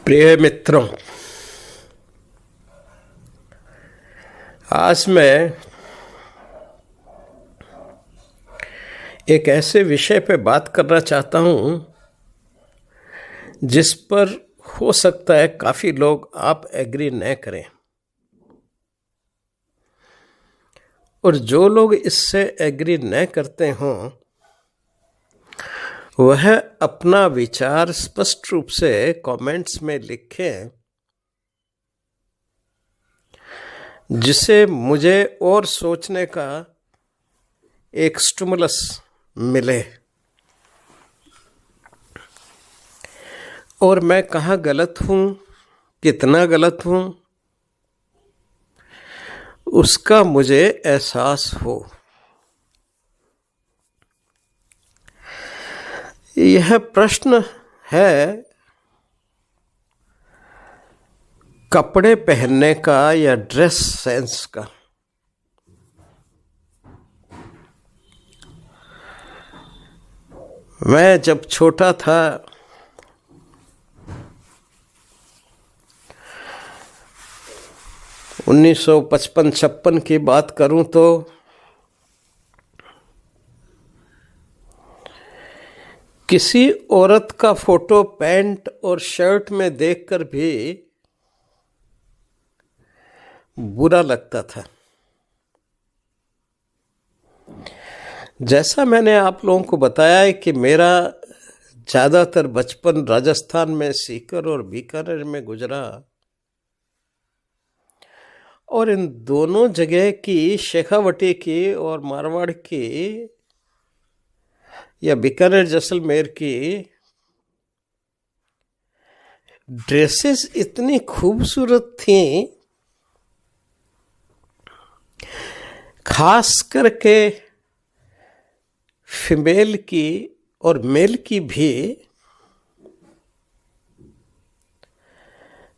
प्रिय मित्रों, आज मैं एक ऐसे विषय पे बात करना चाहता हूँ जिस पर हो सकता है काफ़ी लोग आप एग्री न करें, और जो लोग इससे एग्री न करते हों वह अपना विचार स्पष्ट रूप से कमेंट्स में लिखें, जिससे मुझे और सोचने का एक स्टिमुलस मिले और मैं कहाँ गलत हूँ, कितना गलत हूँ, उसका मुझे एहसास हो। यह प्रश्न है कपड़े पहनने का या ड्रेस सेंस का। मैं जब छोटा था उन्नीस 1955-56 की बात करूं तो किसी औरत का फोटो पैंट और शर्ट में देखकर भी बुरा लगता था। जैसा मैंने आप लोगों को बताया है कि मेरा ज़्यादातर बचपन राजस्थान में सीकर और बीकानेर में गुजरा, और इन दोनों जगह की, शेखावटी की और मारवाड़ की या बीकानेर जैसलमेर की ड्रेसेस इतनी खूबसूरत थीं, खास करके फीमेल की और मेल की भी,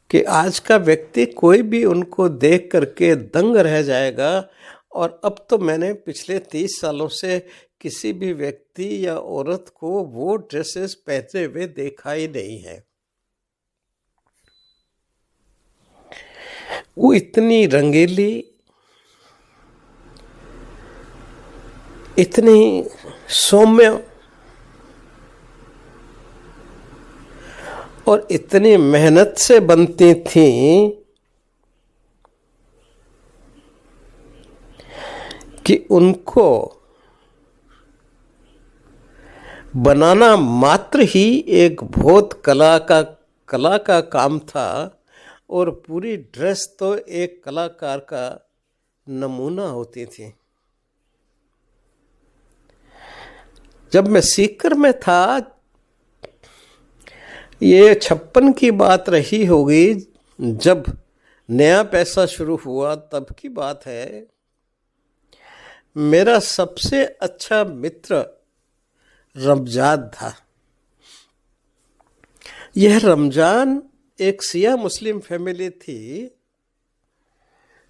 कि आज का व्यक्ति कोई भी उनको देख करके दंग रह जाएगा। और अब तो मैंने पिछले 30 सालों से किसी भी व्यक्ति या औरत को वो ड्रेसेस पहनते हुए देखा ही नहीं है। वो इतनी रंगीली, इतनी सौम्य और इतनी मेहनत से बनती थीं कि उनको बनाना मात्र ही एक बहुत कला का काम था, और पूरी ड्रेस तो एक कलाकार का नमूना होती थी। जब मैं सीकर में था, ये 56 की बात रही होगी, जब नया पैसा शुरू हुआ तब की बात है। मेरा सबसे अच्छा मित्र रमजान था। यह रमजान एक सिया मुस्लिम फैमिली थी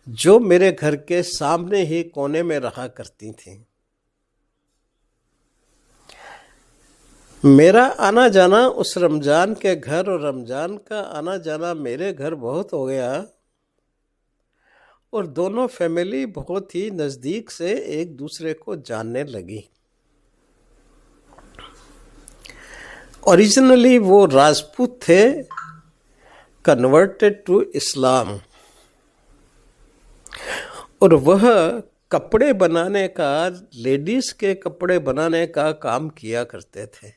जो मेरे घर के सामने ही कोने में रहा करती थी। मेरा आना जाना उस रमजान के घर और रमजान का आना जाना मेरे घर बहुत हो गया, और दोनों फैमिली बहुत ही नज़दीक से एक दूसरे को जानने लगी। ओरिजिनली वो राजपूत थे, कन्वर्टेड टू इस्लाम, और वह कपड़े बनाने का, लेडीज़ के कपड़े बनाने का काम किया करते थे,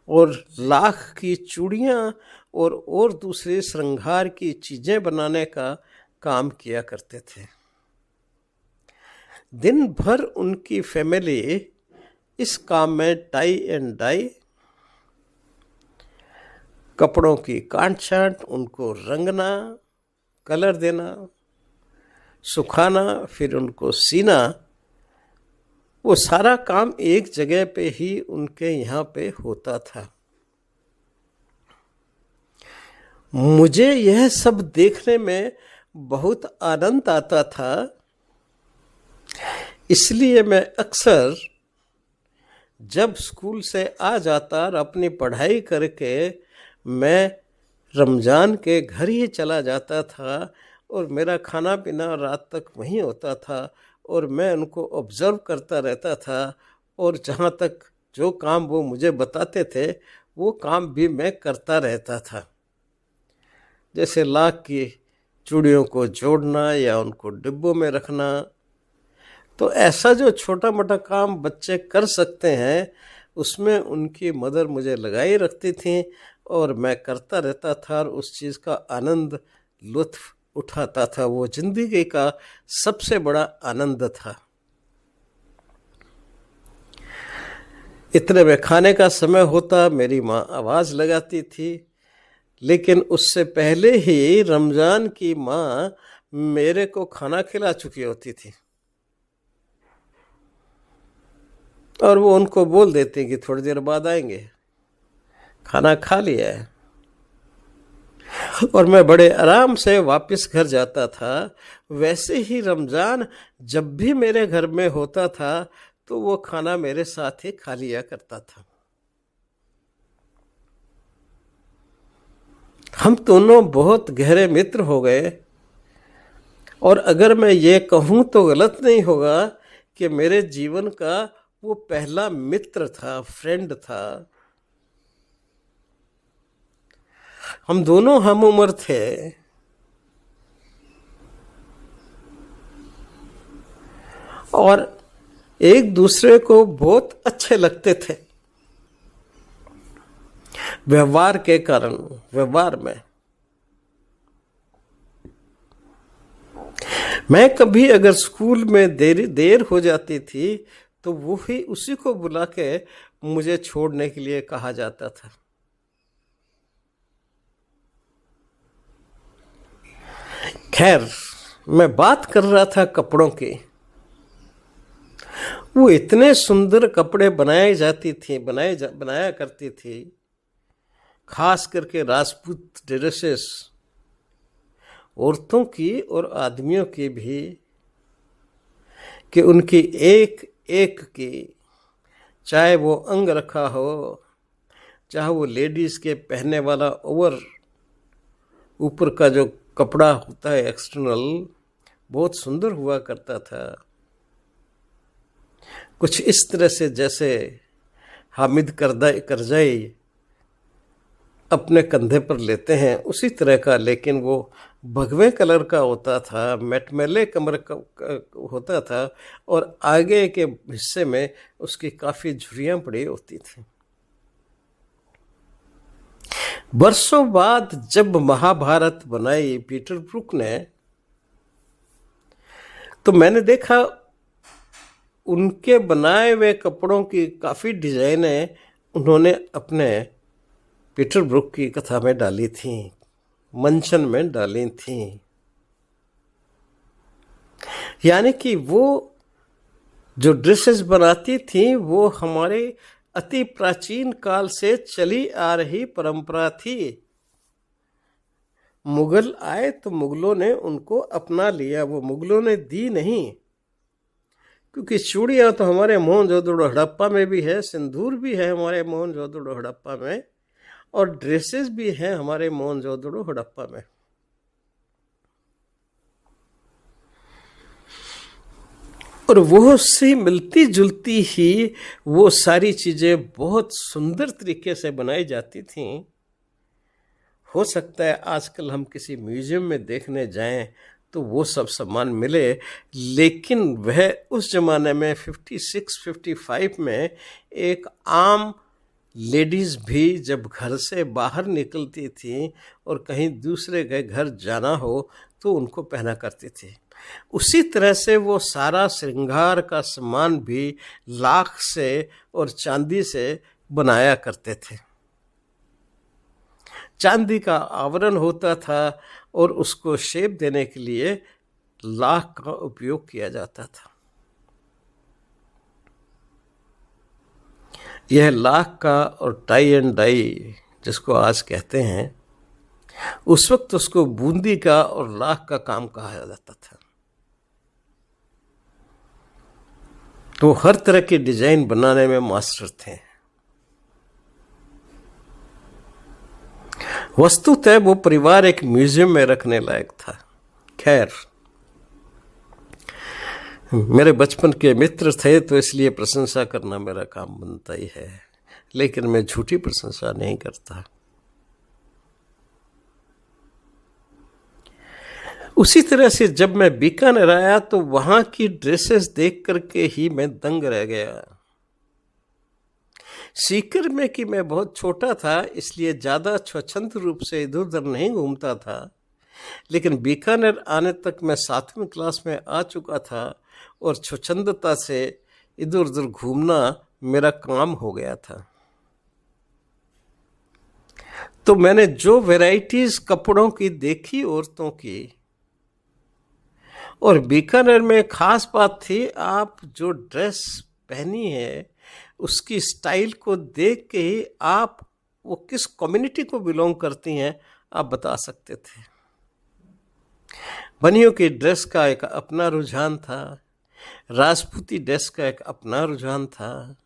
और लाख की चूड़ियाँ और दूसरे श्रृंगार की चीज़ें बनाने का काम किया करते थे। दिन भर उनकी फैमिली इस काम में टाई एंड डाई, कपड़ों की काट छांट, उनको रंगना, कलर देना, सुखाना, फिर उनको सीना, वो सारा काम एक जगह पे ही उनके यहाँ पे होता था। मुझे यह सब देखने में बहुत आनंद आता था, इसलिए मैं अक्सर जब स्कूल से आ जाता और अपनी पढ़ाई करके मैं रमज़ान के घर ही चला जाता था और मेरा खाना पीना रात तक वहीं होता था और मैं उनको ऑब्ज़र्व करता रहता था और जहाँ तक जो काम वो मुझे बताते थे वो काम भी मैं करता रहता था। जैसे लाख की चूड़ियों को जोड़ना या उनको डिब्बों में रखना। तो ऐसा जो छोटा मोटा काम बच्चे कर सकते हैं उसमें उनकी मदर मुझे लगाई रखती थी और मैं करता रहता था और उस चीज़ का आनंद लुत्फ़ उठाता था। वो ज़िंदगी का सबसे बड़ा आनंद था। इतने में खाने का समय होता, मेरी माँ आवाज़ लगाती थी, लेकिन उससे पहले ही रमज़ान की माँ मेरे को खाना खिला चुकी होती थी और वो उनको बोल देते कि थोड़ी देर बाद आएंगे, खाना खा लिया है। और मैं बड़े आराम से वापस घर जाता था। वैसे ही रमज़ान जब भी मेरे घर में होता था तो वो खाना मेरे साथ ही खा लिया करता था। हम दोनों बहुत गहरे मित्र हो गए और अगर मैं ये कहूँ तो गलत नहीं होगा कि मेरे जीवन का वो पहला मित्र था, फ्रेंड था। हम दोनों हम उम्र थे और एक दूसरे को बहुत अच्छे लगते थे व्यवहार के कारण। व्यवहार में मैं कभी अगर स्कूल में देर हो जाती थी तो वो ही उसी को बुला के मुझे छोड़ने के लिए कहा जाता था। खैर, मैं बात कर रहा था कपड़ों की। वो इतने सुंदर कपड़े बनाया करती थी, खास करके राजपूत ड्रेसेस, औरतों की और आदमियों की भी, कि उनकी एक एक की, चाहे वो अंग रखा हो, चाहे वो लेडीज़ के पहनने वाला ऊपर का जो कपड़ा होता है एक्सटर्नल, बहुत सुंदर हुआ करता था। कुछ इस तरह से जैसे हामिद करज़ई अपने कंधे पर लेते हैं उसी तरह का, लेकिन वो भगवे कलर का होता था, मटमैले कमर का होता था और आगे के हिस्से में उसकी काफ़ी झुर्रियाँ पड़ी होती थी। बरसों बाद जब महाभारत बनाई पीटर ब्रूक ने, तो मैंने देखा उनके बनाए हुए कपड़ों की काफ़ी डिज़ाइनें उन्होंने अपने पीटर ब्रूक की कथा में डाली थी, मंचन में डाली थी। यानी कि वो जो ड्रेसेस बनाती थी वो हमारे अति प्राचीन काल से चली आ रही परंपरा थी। मुगल आए तो मुगलों ने उनको अपना लिया, वो मुगलों ने दी नहीं। क्योंकि चूड़ियाँ तो हमारे मोहनजोदड़ो हड़प्पा में भी है, सिंदूर भी है हमारे मोहनजोदड़ो हड़प्पा में, और ड्रेसेस भी हैं हमारे मोहनजोदड़ो हड़प्पा में। और वो सी मिलती जुलती ही वो सारी चीज़ें बहुत सुंदर तरीके से बनाई जाती थीं। हो सकता है आजकल हम किसी म्यूजियम में देखने जाएं तो वो सब सामान मिले, लेकिन वह उस ज़माने में 56-55 में एक आम लेडीज़ भी जब घर से बाहर निकलती थी और कहीं दूसरे के घर जाना हो तो उनको पहना करती थी। उसी तरह से वो सारा श्रृंगार का सामान भी लाख से और चांदी से बनाया करते थे। चांदी का आवरण होता था और उसको शेप देने के लिए लाख का उपयोग किया जाता था। यह लाख का और टाई एंड डाई जिसको आज कहते हैं, उस वक्त उसको बूंदी का और लाख का काम कहा जाता था। तो हर तरह की डिजाइन बनाने में मास्टर थे। वस्तुतः वो परिवार एक म्यूजियम में रखने लायक था। खैर, मेरे बचपन के मित्र थे तो इसलिए प्रशंसा करना मेरा काम बनता ही है, लेकिन मैं झूठी प्रशंसा नहीं करता। उसी तरह से जब मैं बीकानेर आया तो वहां की ड्रेसेस देख करके ही मैं दंग रह गया। सीकर में कि मैं बहुत छोटा था इसलिए ज़्यादा स्वच्छंद रूप से इधर उधर नहीं घूमता था, लेकिन बीकानेर आने तक मैं 7वीं क्लास में आ चुका था और स्वच्छंदता से इधर उधर घूमना मेरा काम हो गया था। तो मैंने जो वैरायटीज कपड़ों की देखी औरतों की, और बीकानेर में खास बात थी, आप जो ड्रेस पहनी है उसकी स्टाइल को देख के ही आप वो किस कम्युनिटी को बिलोंग करती हैं आप बता सकते थे। बनियों की ड्रेस का एक अपना रुझान था, राजपूती ड्रेस का एक अपना रुझान था,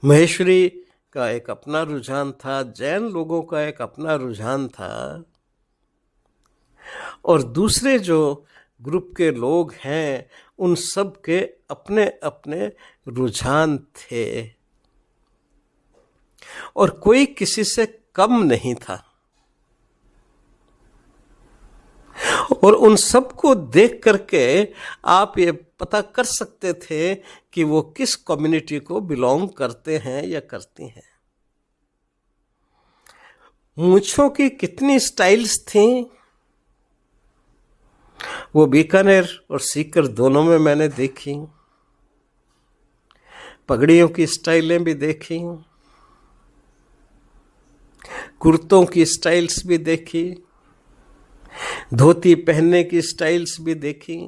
महेश्वरी का एक अपना रुझान था, जैन लोगों का एक अपना रुझान था, और दूसरे जो ग्रुप के लोग हैं उन सब के अपने अपने रुझान थे, और कोई किसी से कम नहीं था। और उन सबको देख करके आप ये पता कर सकते थे कि वो किस कम्युनिटी को बिलोंग करते हैं या करती हैं। मूंछों की कितनी स्टाइल्स थी वो बीकानेर और सीकर दोनों में मैंने देखी। पगड़ियों की स्टाइलें भी देखी, कुर्तों की स्टाइल्स भी देखी, धोती पहनने की स्टाइल्स भी देखी,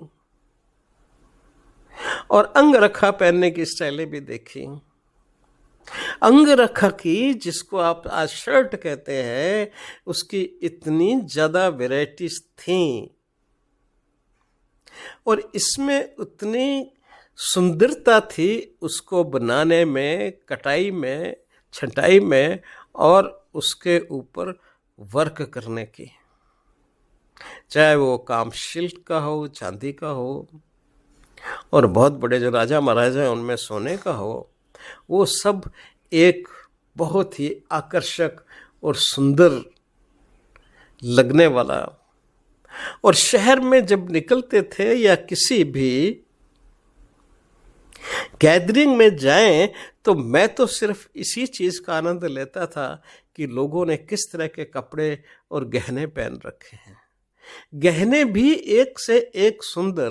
और अंगरखा पहनने की स्टाइलें भी देखी। अंगरखा की, जिसको आप आज शर्ट कहते हैं, उसकी इतनी ज्यादा वैरायटीज थी और इसमें उतनी सुंदरता थी उसको बनाने में, कटाई में, छटाई में और उसके ऊपर वर्क करने की। चाहे वो काम सिल्क का हो, चांदी का हो, और बहुत बड़े जो राजा महाराजा हैं उनमें सोने का हो, वो सब एक बहुत ही आकर्षक और सुंदर लगने वाला। और शहर में जब निकलते थे या किसी भी गैदरिंग में जाएं तो मैं तो सिर्फ इसी चीज का आनंद लेता था कि लोगों ने किस तरह के कपड़े और गहने पहन रखे हैं। गहने भी एक से एक सुंदर,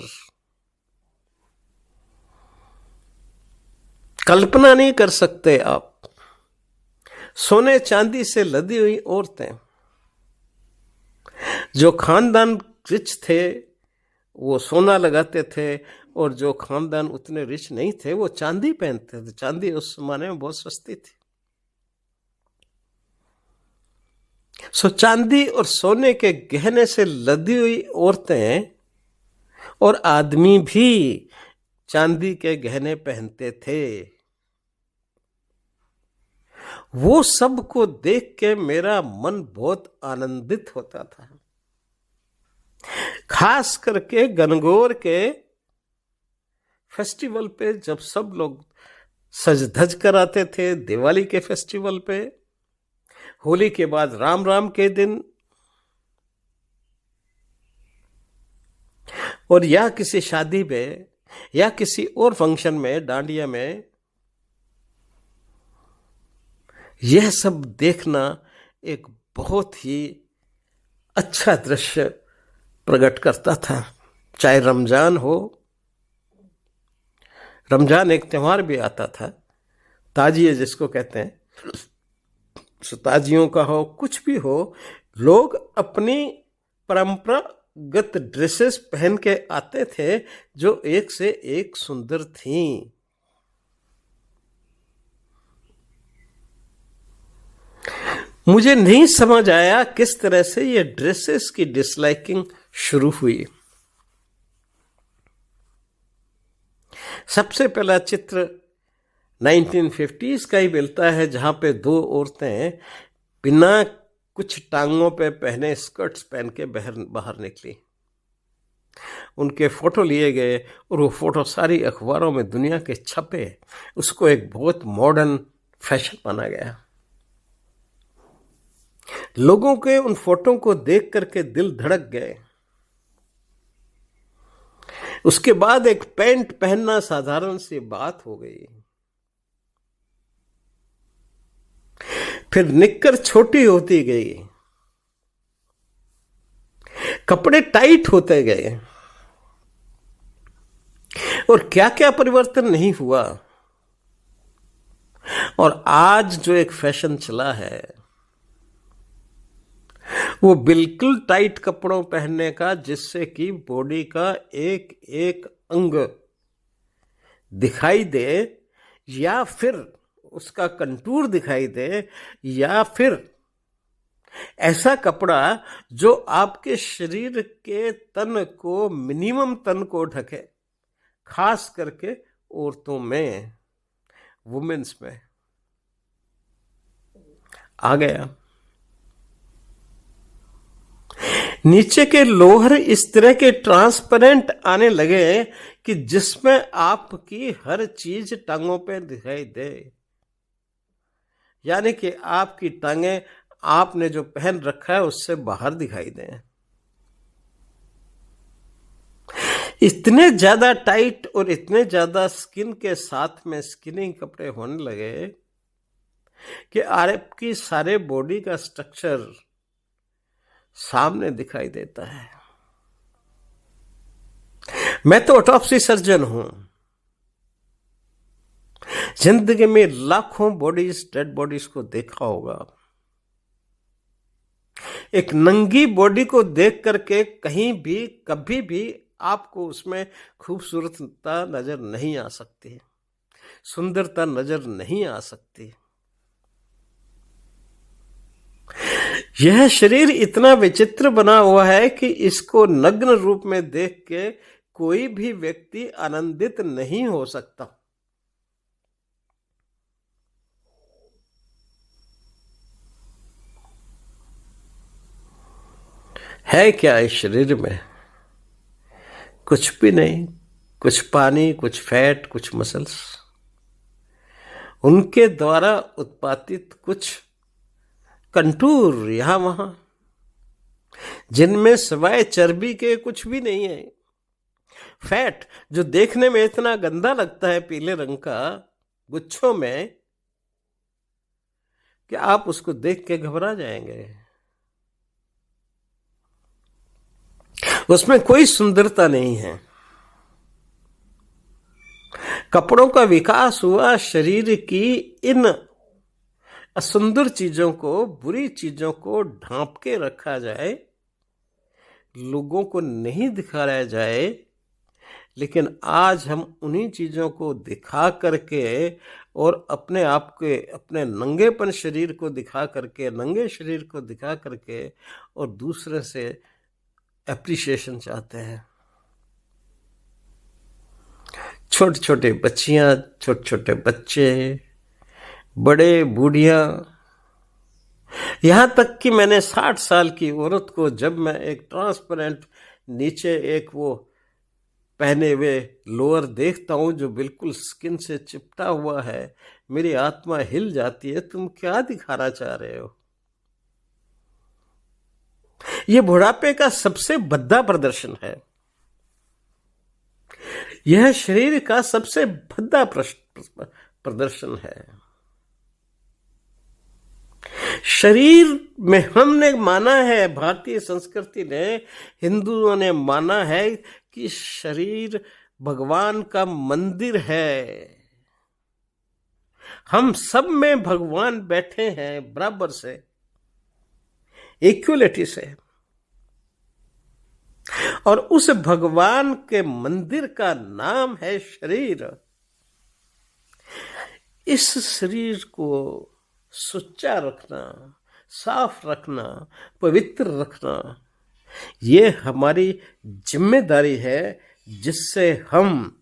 कल्पना नहीं कर सकते आप। सोने चांदी से लदी हुई औरतें, जो खानदान रिच थे वो सोना लगाते थे, और जो खानदान उतने रिच नहीं थे वो चांदी पहनते थे। चांदी उस जमाने में बहुत सस्ती थी। सो चांदी और सोने के गहने से लदी हुई औरतें और आदमी भी चांदी के गहने पहनते थे। वो सब को देख के मेरा मन बहुत आनंदित होता था। खास करके गणगौर के फेस्टिवल पे जब सब लोग सज धज कर आते थे, दिवाली के फेस्टिवल पे, होली के बाद राम राम के दिन, और या किसी शादी में या किसी और फंक्शन में, डांडिया में, यह सब देखना एक बहुत ही अच्छा दृश्य प्रकट करता था। चाहे रमजान हो, रमजान एक त्योहार भी आता था, ताजिए जिसको कहते हैं, ताजियों का हो, कुछ भी हो, लोग अपनी परंपरागत ड्रेसेस पहन के आते थे जो एक से एक सुंदर थीं। मुझे नहीं समझ आया किस तरह से ये ड्रेसेस की डिसलाइकिंग शुरू हुई। सबसे पहला चित्र 1950s का ही मिलता है, जहां पे दो औरतें बिना कुछ टांगों पे पहने स्कर्ट्स पहन के बाहर निकली। उनके फोटो लिए गए और वो फोटो सारी अखबारों में दुनिया के छपे। उसको एक बहुत मॉडर्न फैशन माना गया। लोगों के उन फोटो को देख करके दिल धड़क गए। उसके बाद एक पैंट पहनना साधारण सी बात हो गई। फिर निक्कर छोटी होती गई, कपड़े टाइट होते गए, और क्या क्या परिवर्तन नहीं हुआ। और आज जो एक फैशन चला है वो बिल्कुल टाइट कपड़ों पहनने का, जिससे कि बॉडी का एक एक अंग दिखाई दे, या फिर उसका कंटूर दिखाई दे, या फिर ऐसा कपड़ा जो आपके शरीर के तन को, मिनिमम तन को ढके, खास करके औरतों में, वुमेन्स में आ गया। नीचे के लोअर इस तरह के ट्रांसपेरेंट आने लगे कि जिसमें आपकी हर चीज टांगों पे दिखाई दे, यानी कि आपकी टांगें आपने जो पहन रखा है उससे बाहर दिखाई दें। इतने ज्यादा टाइट और इतने ज्यादा स्किन के साथ में स्किनिंग कपड़े होने लगे कि आपकी सारे बॉडी का स्ट्रक्चर सामने दिखाई देता है। मैं तो ऑटोप्सी सर्जन हूं। जिंदगी में लाखों बॉडीज, डेड बॉडीज को देखा होगा। एक नंगी बॉडी को देख करके कहीं भी, कभी भी आपको उसमें खूबसूरतता नजर नहीं आ सकती, सुंदरता नजर नहीं आ सकती। यह शरीर इतना विचित्र बना हुआ है कि इसको नग्न रूप में देख के कोई भी व्यक्ति आनंदित नहीं हो सकता। है क्या इस शरीर में? कुछ भी नहीं। कुछ पानी, कुछ फैट, कुछ मसल्स, उनके द्वारा उत्पादित कुछ कंटूर यहां वहां, जिनमें सिवाय चर्बी के कुछ भी नहीं है। फैट जो देखने में इतना गंदा लगता है, पीले रंग का गुच्छों में, कि आप उसको देख के घबरा जाएंगे। उसमें कोई सुंदरता नहीं है। कपड़ों का विकास हुआ शरीर की इन असुंदर चीजों को, बुरी चीजों को ढांप के रखा जाए, लोगों को नहीं दिखाया जाए। लेकिन आज हम उन्हीं चीजों को दिखा करके और अपने आप के, अपने नंगेपन शरीर को दिखा करके, नंगे शरीर को दिखा करके, और दूसरे से एप्रिसिएशन चाहते हैं। छोटे छोटे बच्चियां, छोटे छोटे बच्चे, बड़े बूढ़िया, यहां तक कि मैंने 60 साल की औरत को, जब मैं एक ट्रांसपेरेंट नीचे एक वो पहने हुए लोअर देखता हूं जो बिल्कुल स्किन से चिपटा हुआ है, मेरी आत्मा हिल जाती है। तुम क्या दिखाना चाह रहे हो? यह बुढ़ापे का सबसे भद्दा प्रदर्शन है। यह शरीर का सबसे भद्दा प्रदर्शन है। शरीर में हमने माना है, भारतीय संस्कृति ने, हिंदुओं ने माना है कि शरीर भगवान का मंदिर है। हम सब में भगवान बैठे हैं बराबर से, इक्वलिटी से। और उस भगवान के मंदिर का नाम है शरीर। इस शरीर को सुच्चा रखना, साफ रखना, पवित्र रखना, ये हमारी जिम्मेदारी है, जिससे हम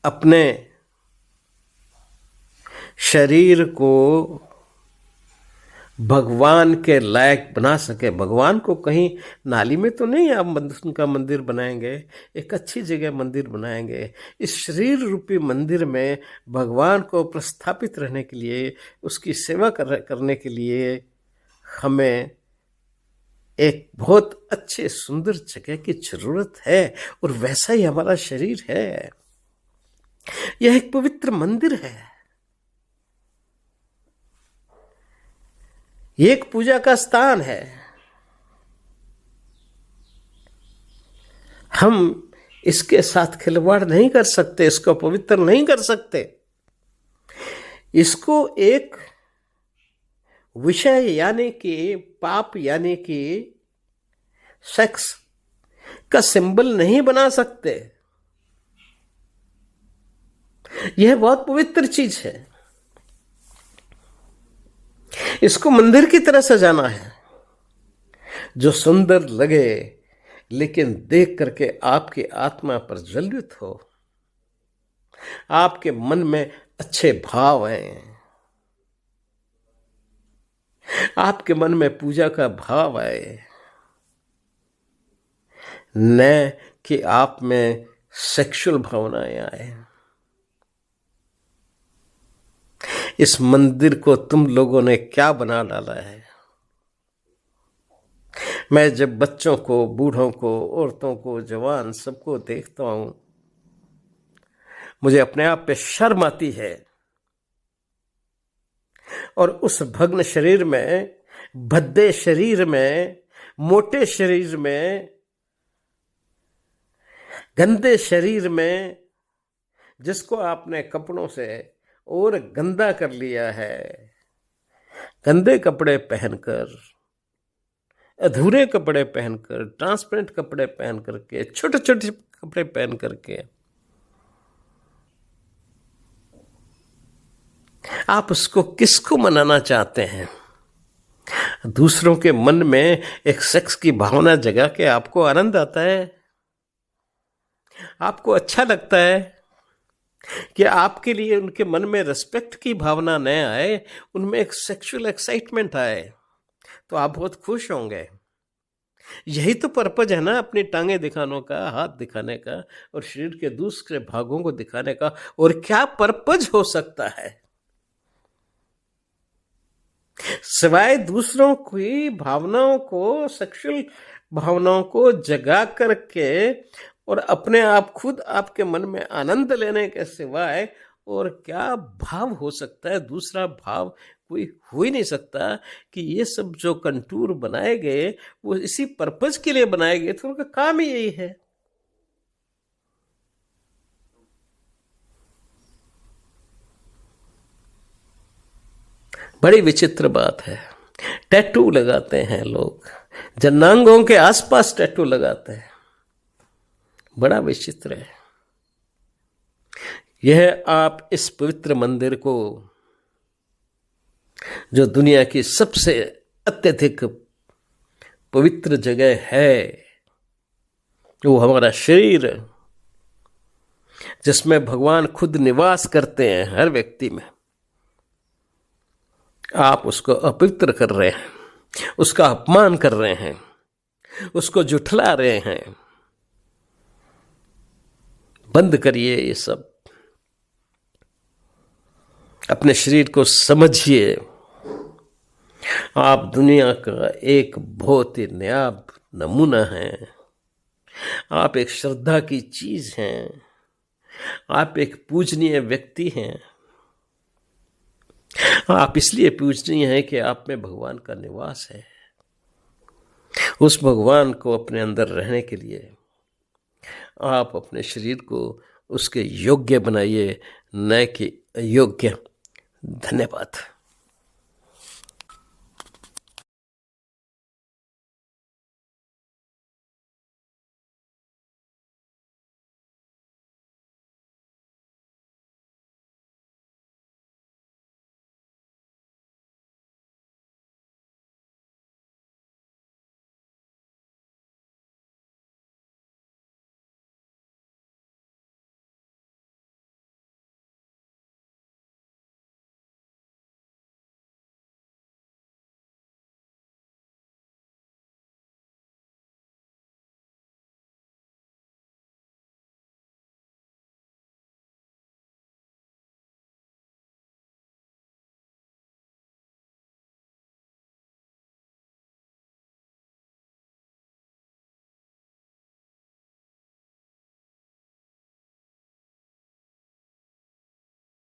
अपने शरीर को भगवान के लायक बना सके। भगवान को कहीं नाली में तो नहीं आप उनका मंदिर बनाएंगे, एक अच्छी जगह मंदिर बनाएंगे। इस शरीर रूपी मंदिर में भगवान को प्रस्थापित रहने के लिए, उसकी सेवा करने के लिए हमें एक बहुत अच्छे सुंदर जगह की जरूरत है, और वैसा ही हमारा शरीर है। यह एक पवित्र मंदिर है, ये एक पूजा का स्थान है। हम इसके साथ खिलवाड़ नहीं कर सकते, इसको पवित्र नहीं कर सकते। इसको एक विषय यानी कि पाप यानी कि सेक्स का सिंबल नहीं बना सकते। यह बहुत पवित्र चीज है, इसको मंदिर की तरह सजाना है, जो सुंदर लगे लेकिन देख करके आपकी आत्मा पर ज्वलित हो, आपके मन में अच्छे भाव आए, आपके मन में पूजा का भाव आए, न कि आप में सेक्सुअल भावनाएं आए। इस मंदिर को तुम लोगों ने क्या बना डाला है। मैं जब बच्चों को, बूढ़ों को, औरतों को, जवान सबको देखता हूं, मुझे अपने आप पे शर्म आती है। और उस भग्न शरीर में, भद्दे शरीर में, मोटे शरीर में, गंदे शरीर में, जिसको आपने कपड़ों से और गंदा कर लिया है, गंदे कपड़े पहनकर, अधूरे कपड़े पहनकर, ट्रांसपेरेंट कपड़े पहन करके, छोटे छोटे कपड़े पहन करके आप उसको किसको मनाना चाहते हैं। दूसरों के मन में एक सेक्स की भावना जगा के आपको आनंद आता है, आपको अच्छा लगता है कि आपके लिए उनके मन में रिस्पेक्ट की भावना न आए, उनमें एक सेक्सुअल एक्साइटमेंट आए, तो आप बहुत खुश होंगे। यही तो पर्पज है ना अपनी टांगे दिखाने का, हाथ दिखाने का, और शरीर के दूसरे भागों को दिखाने का। और क्या पर्पज हो सकता है सिवाय दूसरों की भावनाओं को, सेक्सुअल भावनाओं को जगा करके और अपने आप खुद आपके मन में आनंद लेने के सिवाय और क्या भाव हो सकता है। दूसरा भाव कोई हो ही नहीं सकता कि ये सब जो कंटूर बनाए गए वो इसी पर्पज के लिए बनाए गए थे, उनका काम ही यही है। बड़ी विचित्र बात है, टैटू लगाते हैं लोग, जनांगों के आसपास टैटू लगाते हैं, बड़ा विचित्र है। यह आप इस पवित्र मंदिर को, जो दुनिया की सबसे अत्यधिक पवित्र जगह है, वो हमारा शरीर, जिसमें भगवान खुद निवास करते हैं हर व्यक्ति में, आप उसको अपवित्र कर रहे हैं, उसका अपमान कर रहे हैं, उसको जुठला रहे हैं। बंद करिए ये सब, अपने शरीर को समझिए। आप दुनिया का एक बहुत ही नायाब नमूना हैं, आप एक श्रद्धा की चीज हैं, आप एक पूजनीय व्यक्ति हैं। आप इसलिए पूजनीय हैं कि आप में भगवान का निवास है। उस भगवान को अपने अंदर रहने के लिए आप अपने शरीर को उसके योग्य बनाइए, न कि अयोग्य। धन्यवाद।